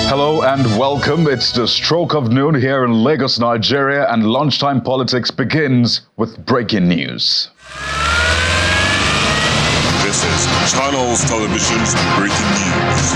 Hello and welcome. It's the stroke of noon here in Lagos, Nigeria, and Lunchtime Politics begins with breaking news. This is Channels Television's breaking news.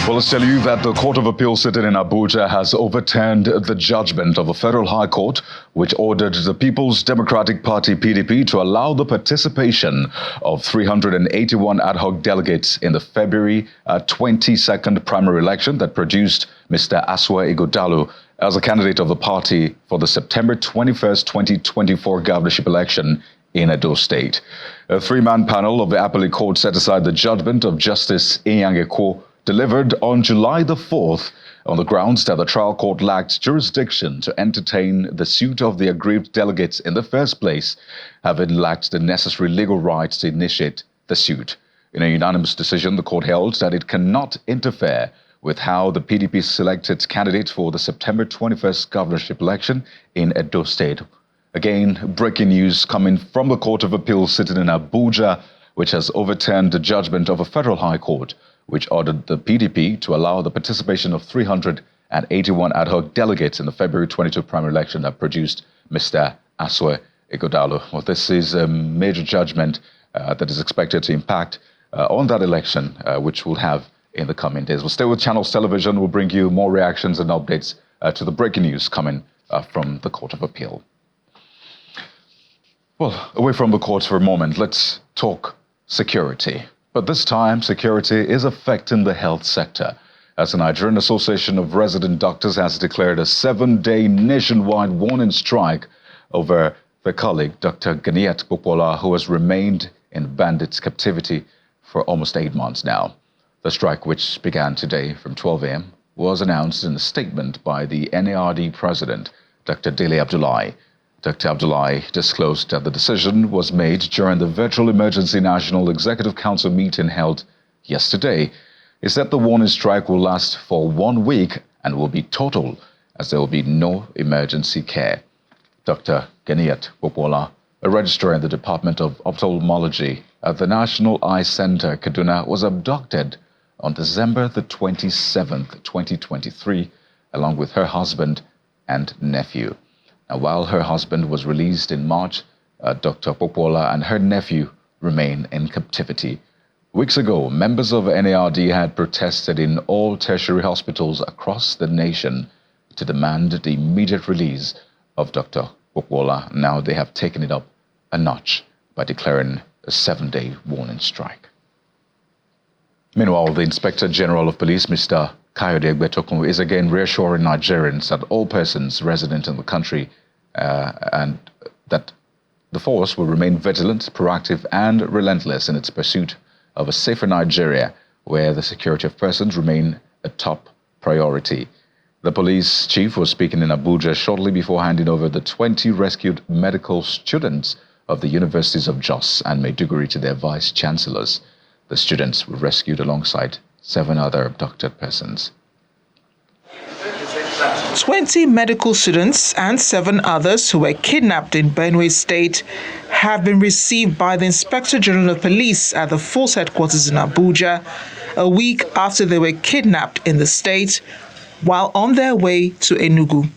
Well, let's tell you that the Court of Appeal sitting in Abuja has overturned the judgment of a federal high court which ordered the People's Democratic Party PDP to allow the participation of 381 ad hoc delegates in the February 22nd primary election that produced Mr. Aswa Ighodalo as a candidate of the party for the September 21st, 2024 governorship election in Edo State. A three-man panel of the appellate court set aside the judgment of Justice Inyangekwo delivered on July the 4th on the grounds that the trial court lacked jurisdiction to entertain the suit of the aggrieved delegates in the first place, having lacked the necessary legal rights to initiate the suit. In a unanimous decision, the court held that it cannot interfere with how the PDP selected its candidate for the September 21st governorship election in Edo State. Again, breaking news coming from the Court of Appeal sitting in Abuja, which has overturned the judgment of a federal high court which ordered the PDP to allow the participation of 381 ad hoc delegates in the February 22 primary election that produced Mr. Aswa Ighodalo. Well, this is a major judgment that is expected to impact on that election, which we'll have in the coming days. We'll stay with Channels Television. We'll bring you more reactions and updates to the breaking news coming from the Court of Appeal. Well, away from the courts for a moment, let's talk security. But this time, security is affecting the health sector, as the Nigerian Association of Resident Doctors has declared a 7-day nationwide warning strike over their colleague, Dr. Ganiat Popola, who has remained in bandits' captivity for almost 8 months now. The strike, which began today from 12 a.m., was announced in a statement by the NARD president, Dr. Dele Abdullahi. Dr. Abdullahi disclosed that the decision was made during the virtual emergency National Executive Council meeting held yesterday. He said the warning strike will last for 1 week and will be total, as there will be no emergency care. Dr. Ganiat Popola, a registrar in the Department of Ophthalmology at the National Eye Center, Kaduna, was abducted on December the 27th, 2023, along with her husband and nephew. Now, while her husband was released in March, Dr. Popola and her nephew remain in captivity. Weeks ago, members of NARD had protested in all tertiary hospitals across the nation to demand the immediate release of Dr. Popola. Now they have taken it up a notch by declaring a 7-day warning strike. Meanwhile, the Inspector General of Police, Mr. Kayode Egbetokun, is again reassuring Nigerians that all persons resident in the country and that the force will remain vigilant, proactive, and relentless in its pursuit of a safer Nigeria, where the security of persons remain a top priority. The police chief was speaking in Abuja shortly before handing over the 20 rescued medical students of the universities of Jos and Maiduguri to their vice chancellors. The students were rescued alongside 7 other abducted persons. 20 medical students and 7 others who were kidnapped in Benue State have been received by the Inspector General of Police at the force headquarters in Abuja a week after they were kidnapped in the state while on their way to Enugu.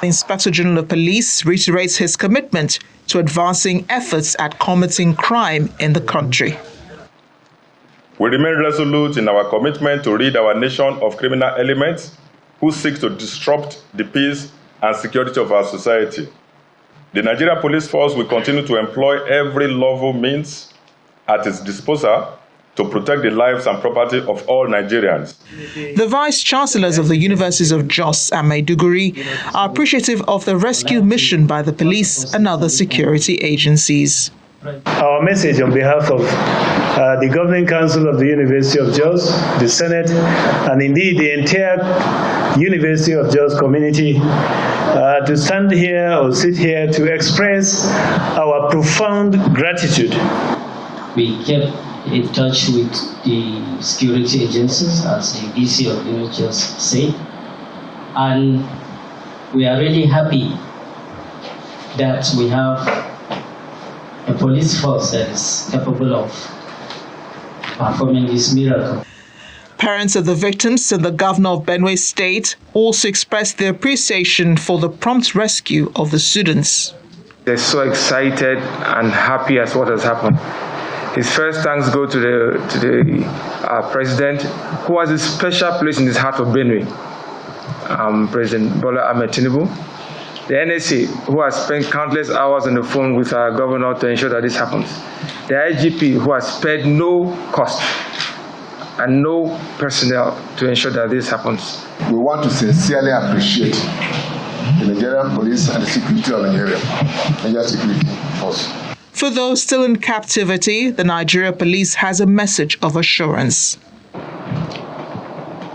The Inspector General of Police reiterates his commitment to advancing efforts at combating crime in the country. We remain resolute in our commitment to rid our nation of criminal elements who seek to disrupt the peace and security of our society. The Nigeria Police Force will continue to employ every lawful means at its disposal to protect the lives and property of all Nigerians. The vice chancellors of the universities of Jos and Maiduguri are appreciative of the rescue mission by the police and other security agencies. Our message on behalf of the Governing Council of the University of Jos, the Senate, and indeed the entire University of Jos community to stand here or sit here to express our profound gratitude. We kept in touch with the security agencies, as the VC of the just said, and we are really happy that we have a police force that is capable of performing this miracle. Parents of the victims and the governor of Benue State also expressed their appreciation for the prompt rescue of the students. They're so excited and happy at what has happened. His first thanks go to the president, who has a special place in his heart of Benue, President Bola Ahmed Tinubu. The NSA, who has spent countless hours on the phone with our governor to ensure that this happens. The IGP, who has spared no cost and no personnel to ensure that this happens. We want to sincerely appreciate the Nigerian police and the security of Nigeria Security Force. For those still in captivity, the Nigeria police has a message of assurance.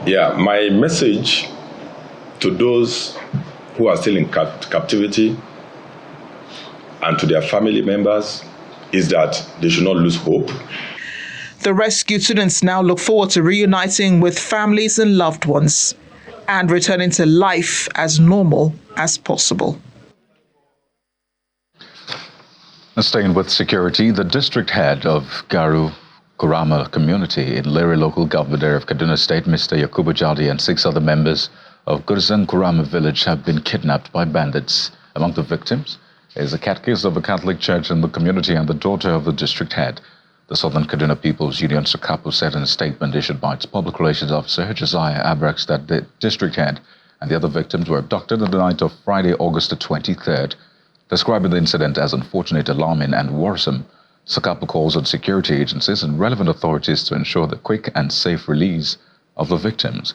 Yeah, my message to those who are still in captivity and to their family members is that they should not lose hope. The rescued students now look forward to reuniting with families and loved ones and returning to life as normal as possible. Staying with security, the district head of Garu Kurama community in Lere local government area of Kaduna State, Mr. Yakubu Jadi, and 6 other members of Gurzan Kurama village have been kidnapped by bandits. Among the victims is a catechist of a Catholic church in the community and the daughter of the district head. The Southern Kaduna People's Union Sukapu said in a statement issued by its public relations officer, Josiah Abrax, that the district head and the other victims were abducted on the night of Friday, August the 23rd. Describing the incident as unfortunate, alarming and worrisome, Sukapu calls on security agencies and relevant authorities to ensure the quick and safe release of the victims.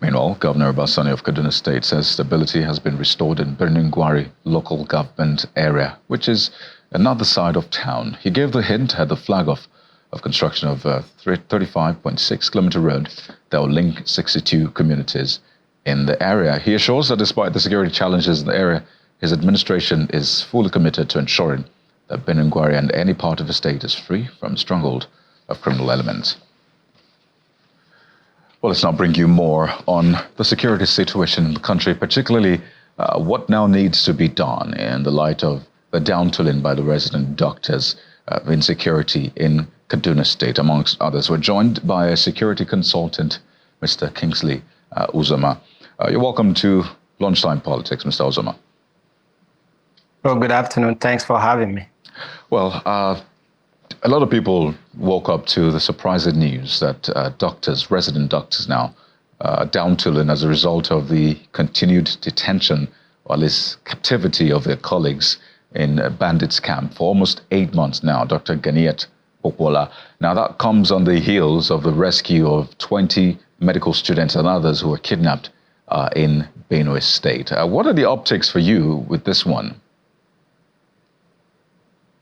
Meanwhile, Governor Obasani of Kaduna State says stability has been restored in Birnin-Gwari local government area, which is another side of town. He gave the hint at the flag-off of construction of a 35.6-kilometer road that will link 62 communities in the area. He assures that despite the security challenges in the area, his administration is fully committed to ensuring that Birnin-Gwari and any part of the state is free from stronghold of criminal elements. Well, let's now bring you more on the security situation in the country, particularly what now needs to be done in the light of the downtooling by the resident doctors of insecurity in Kaduna State, amongst others. We're joined by a security consultant, Mr. Kingsley Uzoma. You're welcome to Lunchtime Politics, Mr. Uzoma. Well, good afternoon. Thanks for having me. Well, a lot of people woke up to the surprising news that resident doctors now, downtooling as a result of the continued detention, or at least captivity of their colleagues in a bandits camp for almost 8 months now. Dr. Ganiat Popola. Now that comes on the heels of the rescue of 20 medical students and others who were kidnapped in Benue State. What are the optics for you with this one?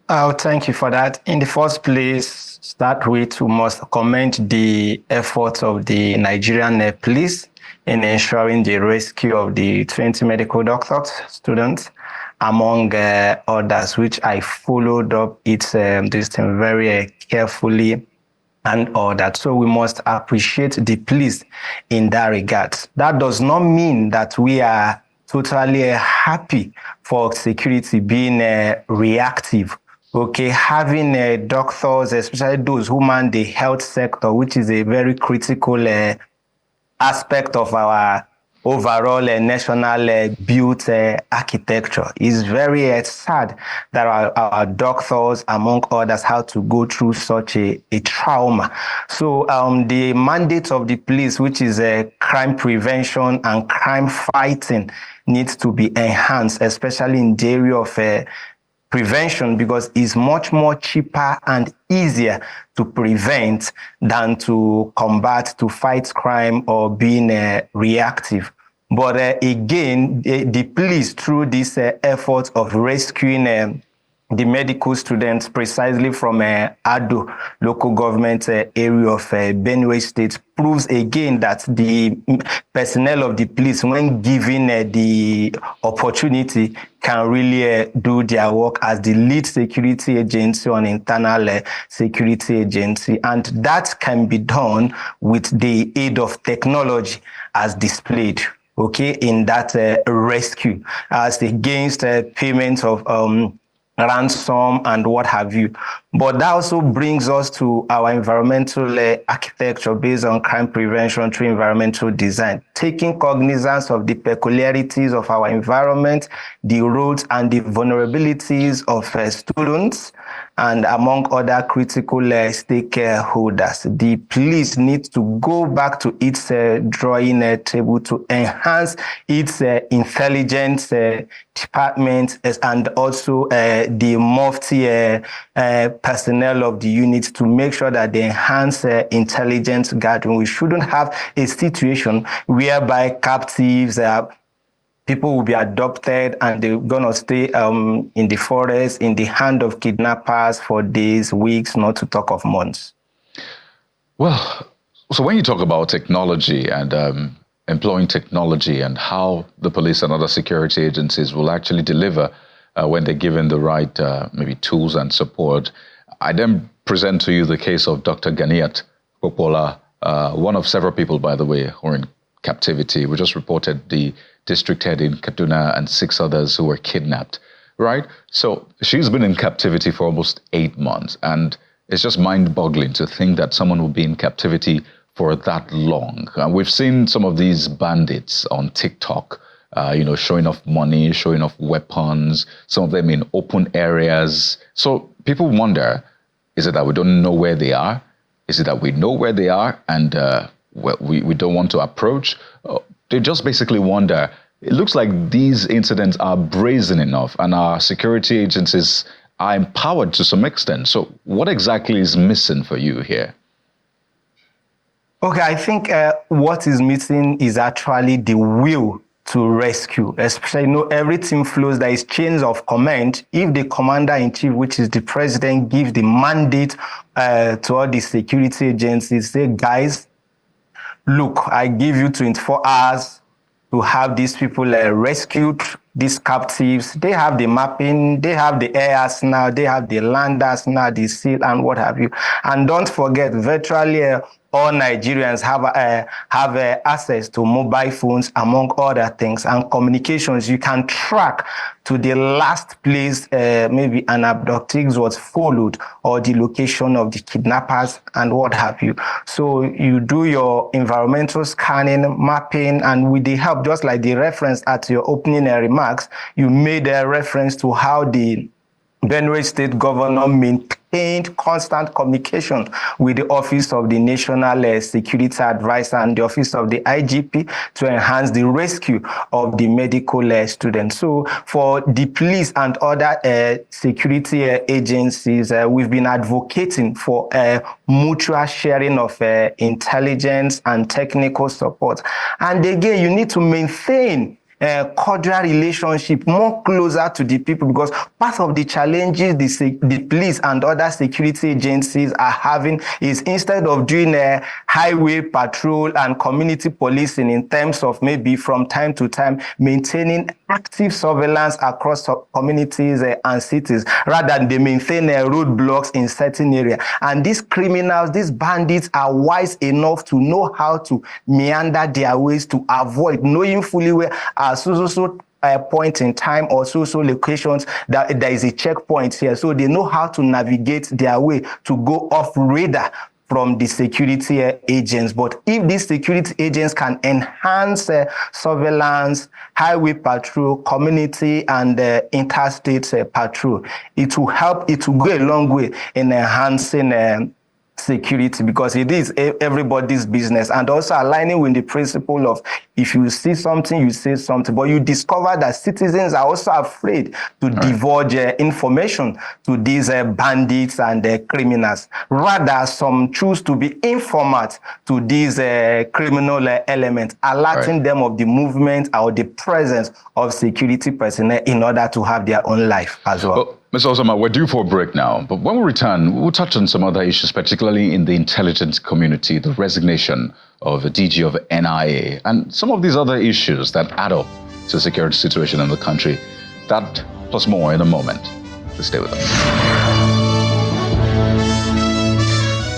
Oh, thank you for that. In the first place, start with, we must commend the efforts of the Nigerian police in ensuring the rescue of the 20 medical doctors, students, among others, which I followed up this thing very carefully and all that. So we must appreciate the police in that regard. That does not mean that we are totally happy for security being reactive. Okay, having doctors, especially those who man the health sector, which is a very critical aspect of our overall national built architecture. It's very sad that our doctors, among others, have to go through such a trauma. So the mandate of the police, which is crime prevention and crime fighting, needs to be enhanced, especially in the area of prevention, because it's much more cheaper and easier to prevent than to combat, to fight crime or being reactive. But again, the police, through this effort of rescuing the medical students precisely from Ado local government area of Benue State, proves again that the personnel of the police, when given the opportunity, can really do their work as the lead security agency on internal security agency. And that can be done with the aid of technology as displayed, okay, in that rescue, as against payment of ransom and what have you. But that also brings us to our environmental architecture based on crime prevention through environmental design, taking cognizance of the peculiarities of our environment, the roles and the vulnerabilities of students, and among other critical stakeholders. The police needs to go back to its drawing table to enhance its intelligence department and also the mufti personnel of the unit to make sure that they enhance intelligence gathering. We shouldn't have a situation whereby captives people will be adopted and they're going to stay in the forest, in the hand of kidnappers for days, weeks, not to talk of months. Well, so when you talk about technology and employing technology and how the police and other security agencies will actually deliver when they're given the right maybe tools and support, I then present to you the case of Dr. Ganiat Popola, one of several people, by the way, who are in captivity. We just reported the district head in Kaduna and 6 others who were kidnapped, right? So she's been in captivity for almost 8 months, and it's just mind-boggling to think that someone will be in captivity for that long. We've seen some of these bandits on TikTok, showing off money, showing off weapons, some of them in open areas. So people wonder, is it that we don't know where they are? Is it that we know where they are and we don't want to approach? They just basically wonder. It looks like these incidents are brazen enough and our security agencies are empowered to some extent. So what exactly is missing for you here? Okay, I think what is missing is actually the will to rescue. Especially, everything flows, there is chains of command. If the commander-in-chief, which is the president, gives the mandate to all the security agencies, say, guys, look, I give you 24 hours to have these people rescued, these captives. They have the mapping, they have the airs now, they have the landers now, the seal and what have you. And don't forget, virtually all Nigerians have access to mobile phones, among other things, and communications. You can track to the last place maybe an abductee was followed, or the location of the kidnappers and what have you. So you do your environmental scanning, mapping, and with the help, just like the reference at your opening remarks, you made a reference to how the Benue State Governor maintained constant communication with the Office of the National Security Advisor and the Office of the IGP to enhance the rescue of the medical students. So for the police and other security agencies, we've been advocating for mutual sharing of intelligence and technical support. And again, you need to maintain cordial relationship more closer to the people, because part of the challenges the police and other security agencies are having is, instead of doing a highway patrol and community policing in terms of maybe from time to time maintaining active surveillance across communities and cities, rather than they maintain roadblocks in certain areas. And these criminals, these bandits, are wise enough to know how to meander their ways to avoid, knowing fully where so point in time or so locations that there is a checkpoint here. So they know how to navigate their way to go off radar from the security agents. But if these security agents can enhance surveillance, highway patrol, community and interstate patrol, it will help, it will go a long way in enhancing security, because it is everybody's business, and also aligning with the principle of, if you see something, you say something. But you discover that citizens are also afraid to divulge information to these bandits and criminals. Rather, some choose to be informat to these criminal elements, alerting them of the movement or the presence of security personnel in order to have their own life as well. Mr. Osama, we're due for a break now, but when we return, we'll touch on some other issues, particularly in the intelligence community, the resignation of the DG of NIA, and some of these other issues that add up to the security situation in the country. That plus more in a moment. Please stay with us.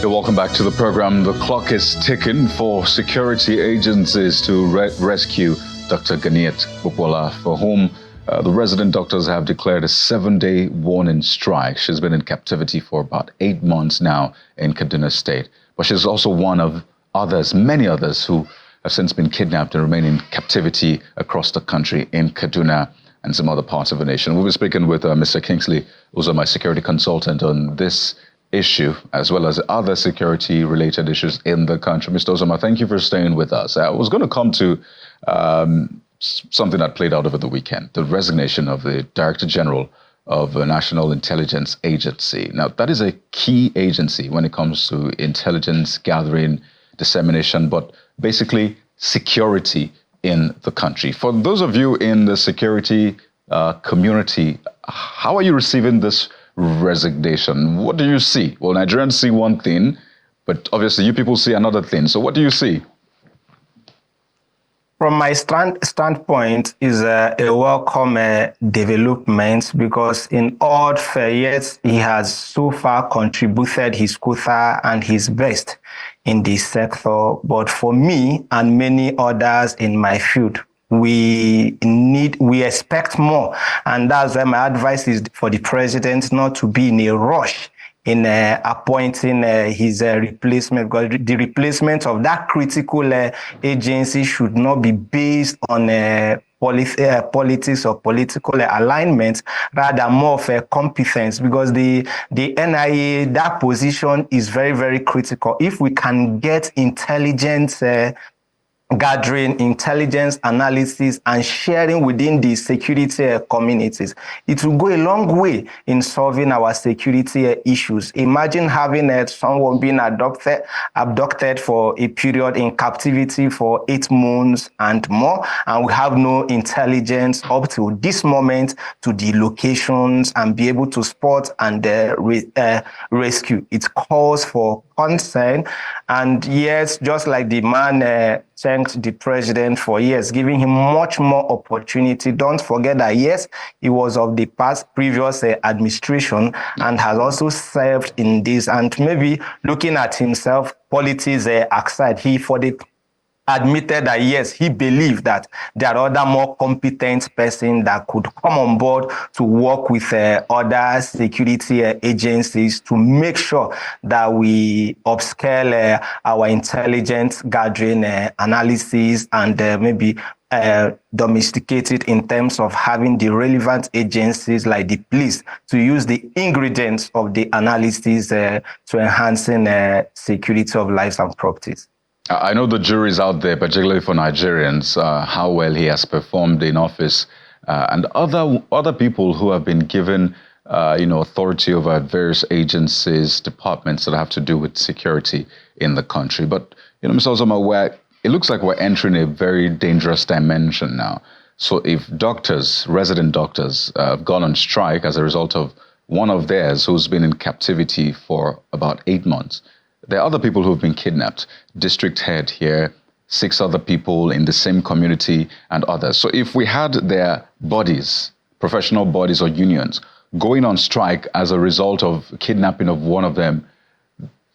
You're welcome back to the program. The clock is ticking for security agencies to rescue Dr. Ganiat Popola, for whom The resident doctors have declared a 7-day warning strike. She's been in captivity for about 8 months now in Kaduna State. But she's also one of others, many others, who have since been kidnapped and remain in captivity across the country in Kaduna and some other parts of the nation. We'll be speaking with Mr. Kingsley, who's my security consultant, on this issue, as well as other security-related issues in the country. Mr. Ozoma, thank you for staying with us. I was going to come to something that played out over the weekend, the resignation of the Director General of the National Intelligence Agency. Now, that is a key agency when it comes to intelligence gathering, dissemination, but basically security in the country. For those of you in the security community, how are you receiving this resignation? What do you see? Well, Nigerians see one thing, but obviously you people see another thing. So what do you see? From my standpoint, is a welcome development, because in all fairness, he has so far contributed his quota and his best in this sector. But for me and many others in my field, we expect more. And that's why my advice is for the president not to be in a rush in appointing his replacement, because the replacement of that critical agency should not be based on politics or political alignment, rather more of a competence, because the NIA, that position is very, very critical. If we can get intelligence gathering, intelligence analysis, and sharing within the security communities, it will go a long way in solving our security issues. Imagine having someone being abducted for a period in captivity for 8 months and more, and we have no intelligence up to this moment to the locations and be able to spot and rescue. It calls for concern. And yes, just like the man thanked the president for giving him much more opportunity. Don't forget that yes, he was of the previous administration and has also served in this. And maybe looking at himself, politics aside, he admitted that yes, he believed that there are other more competent persons that could come on board to work with other security agencies to make sure that we upscale our intelligence gathering analysis and maybe domesticate it in terms of having the relevant agencies like the police to use the ingredients of the analysis to enhancing security of lives and properties. I know the jury's out there, particularly for Nigerians, how well he has performed in office, and other people who have been given, authority over various agencies, departments that have to do with security in the country. But Mr. Ozoma, it looks like we're entering a very dangerous dimension now. So if doctors, resident doctors, have gone on strike as a result of one of theirs who's been in captivity for about 8 months. There are other people who have been kidnapped. District head here, 6 other people in the same community, and others. So if we had their bodies, professional bodies or unions, going on strike as a result of kidnapping of one of them,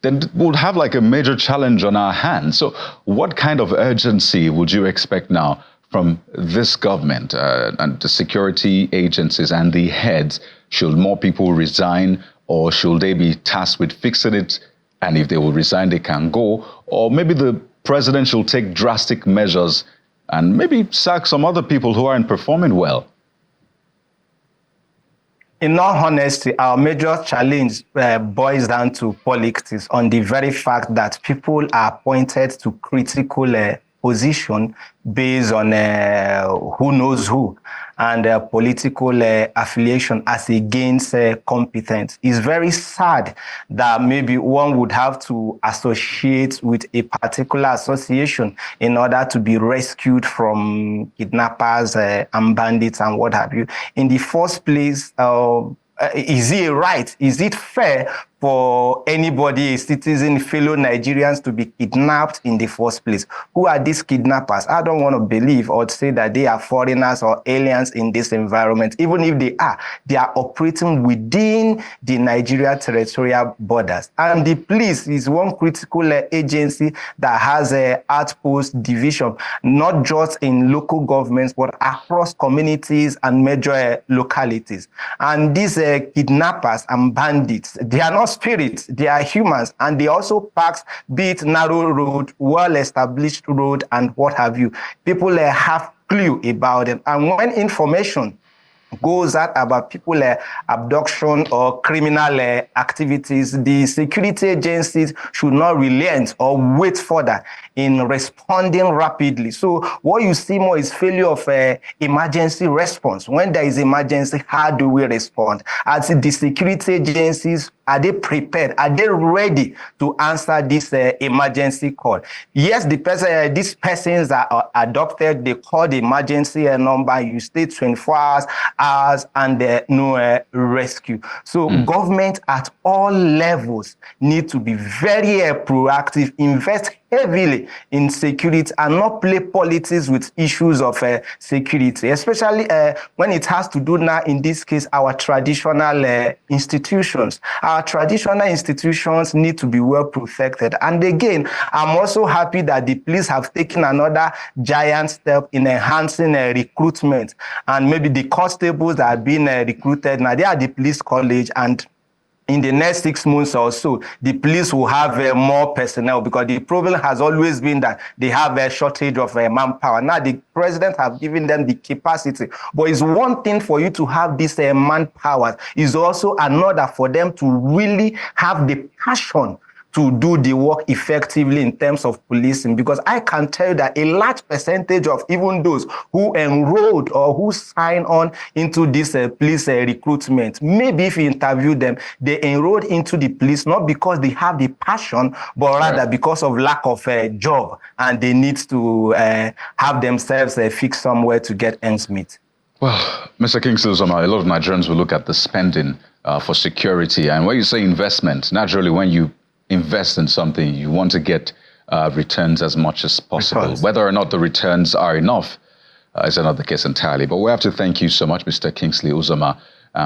then we'll have like a major challenge on our hands. So what kind of urgency would you expect now from this government and the security agencies and the heads? Should more people resign, or should they be tasked with fixing it? And if they will resign, they can go. Or maybe the president should take drastic measures and maybe sack some other people who aren't performing well. In all honesty, our major challenge boils down to politics, on the very fact that people are appointed to critical position based on who knows who, and political affiliation as against competence. It's very sad that maybe one would have to associate with a particular association in order to be rescued from kidnappers and bandits and what have you. In the first place, is it right? Is it fair for anybody, a citizen, fellow Nigerians to be kidnapped in the first place. Who are these kidnappers? I don't want to believe or say that they are foreigners or aliens in this environment. Even if they are operating within the Nigeria territorial borders. And the police is one critical agency that has an outpost division, not just in local governments, but across communities and major localities. And these kidnappers and bandits, they are not spirits, they are humans, and they also pass, be it narrow road, well-established road, and what have you. People have clue about them. And when information goes out about people abduction or criminal activities, the security agencies should not relent or wait further in responding rapidly. So what you see more is failure of emergency response. When there is emergency, how do we respond? As the security agencies, are they prepared? Are they ready to answer this emergency call? Yes, these persons are adopted. They call the emergency number. You stay 24 hours and no rescue. So government at all levels need to be very proactive, invest heavily in security and not play politics with issues of security, especially when it has to do now, in this case, our traditional institutions. Our traditional institutions need to be well protected. And again, I'm also happy that the police have taken another giant step in enhancing recruitment. And maybe the constables that have been recruited now, they are the police college, and in the next 6 months or so, the police will have more personnel, because the problem has always been that they have a shortage of manpower. Now, the president have given them the capacity, but it's one thing for you to have this manpower. It's also another for them to really have the passion to do the work effectively in terms of policing, because I can tell you that a large percentage of even those who enrolled or who signed on into this police recruitment, maybe if you interview them, they enrolled into the police not because they have the passion, but rather because of lack of a job, and they need to have themselves fixed somewhere to get ends meet. Well, Mr. Kingsley Uzoma, a lot of Nigerians will look at the spending for security, and when you say investment, naturally when you invest in something, you want to get returns as much as possible. Whether or not the returns are enough is another case entirely. But we have to thank you so much, Mr. Kingsley Uzoma.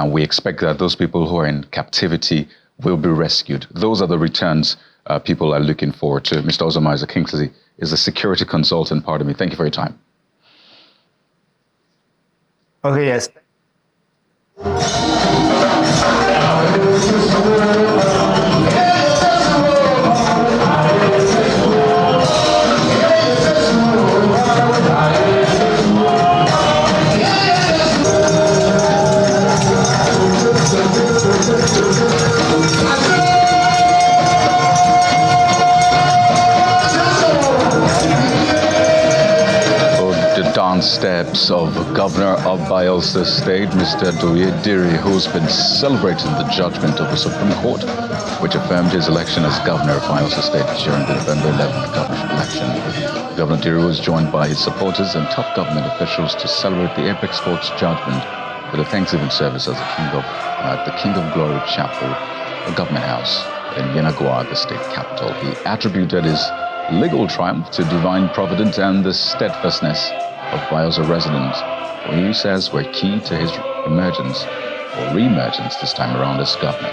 We expect that those people who are in captivity will be rescued. Those are the returns people are looking forward to. Mr. Uzoma Kingsley is a security consultant. Pardon me. Thank you for your time. Okay, yes. Steps of Governor of Bayelsa State, Mr. Diri, who's been celebrating the judgment of the Supreme Court, which affirmed his election as Governor of Bayelsa State during the November 11th governorship election. Governor Diri was joined by his supporters and top government officials to celebrate the apex court's judgment with a Thanksgiving service at the King of Glory Chapel, the Government House in Yenagoa, the state capital. He attributed his legal triumph to divine providence and the steadfastness of Bayelsa residents, who he says were key to his emergence or re-emergence this time around as governor.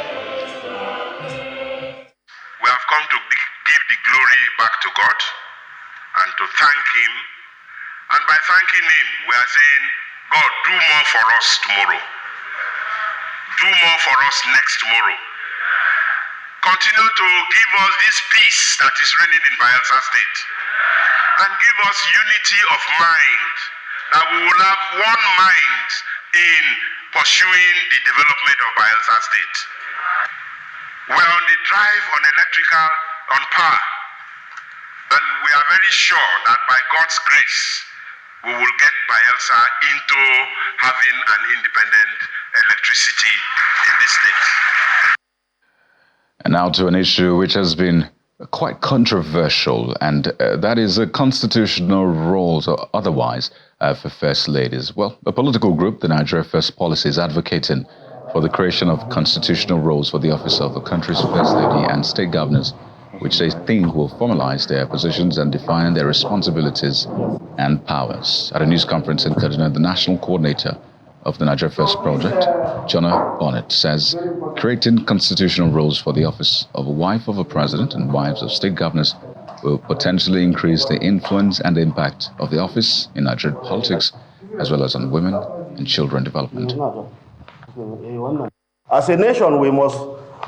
We have come to give the glory back to God and to thank Him. And by thanking Him, we are saying, God, do more for us tomorrow. Do more for us next tomorrow. Continue to give us this peace that is reigning in Bayelsa State. And give us unity of mind, that we will have one mind in pursuing the development of Bayelsa State. We're on the drive on power, and we are very sure that by God's grace, we will get Bayelsa into having an independent electricity in this state. And now to an issue which has been quite controversial, and that is a constitutional roles or otherwise for first ladies. Well, a political group, the Nigeria First Policy, is advocating for the creation of constitutional roles for the office of the country's First Lady and state governors, which they think will formalize their positions and define their responsibilities and powers. At a news conference in Kaduna, the national coordinator of the Nigeria First project, Jonah Bonnet, says creating constitutional roles for the office of a wife of a president and wives of state governors will potentially increase the influence and impact of the office in Nigerian politics, as well as on women and children development. As a nation, we must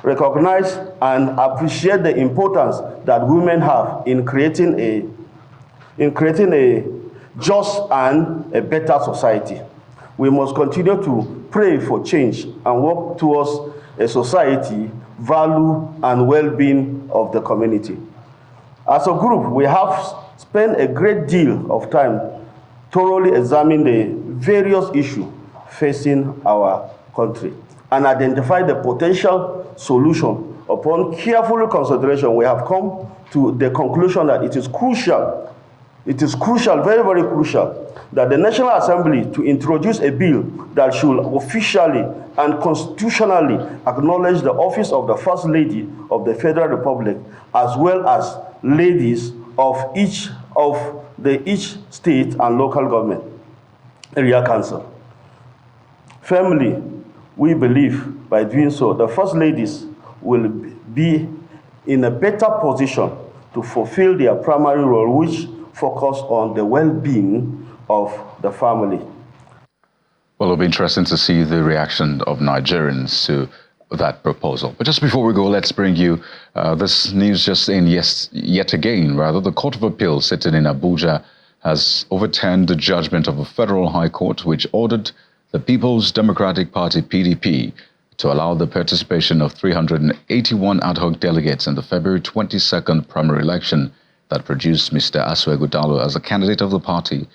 recognize and appreciate the importance that women have in creating a just and a better society. We must continue to pray for change and work towards a society, value and well-being of the community. As a group, we have spent a great deal of time thoroughly examining the various issues facing our country and identify the potential solution. Upon careful consideration, we have come to the conclusion that it is crucial, very, very crucial, that the National Assembly to introduce a bill that should officially and constitutionally acknowledge the office of the First Lady of the Federal Republic, as well as ladies of each state and local government area council. Firmly, we believe by doing so, the First Ladies will be in a better position to fulfill their primary role, which focus on the well-being of the family. Well, it'll be interesting to see the reaction of Nigerians to that proposal. But just before we go, let's bring you this news just in. Yet again, the Court of Appeal sitting in Abuja has overturned the judgment of a federal high court which ordered the People's Democratic Party, PDP, to allow the participation of 381 ad hoc delegates in the February 22nd primary election that produced Mr. Asuegu Dalo as a candidate of the party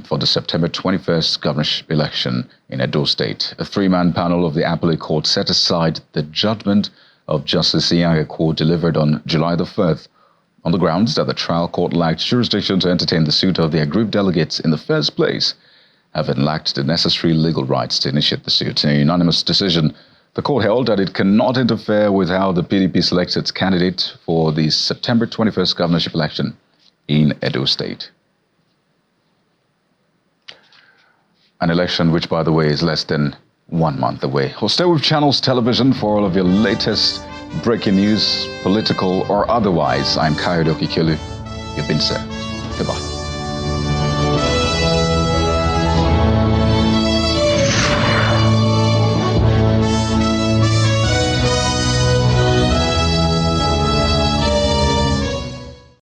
for the September 21st governorship election in Edo State. A three-man panel of the appellate court set aside the judgment of Justice Iyangeku delivered on July the 3rd on the grounds that the trial court lacked jurisdiction to entertain the suit of their group delegates in the first place, having lacked the necessary legal rights to initiate the suit. In a unanimous decision, the court held that it cannot interfere with how the PDP selects its candidate for the September 21st governorship election in Edo State. An election which, by the way, is less than 1 month away. Well, stay with Channels Television for all of your latest breaking news, political or otherwise. I'm Kayode Okikelu. You've been served. Goodbye.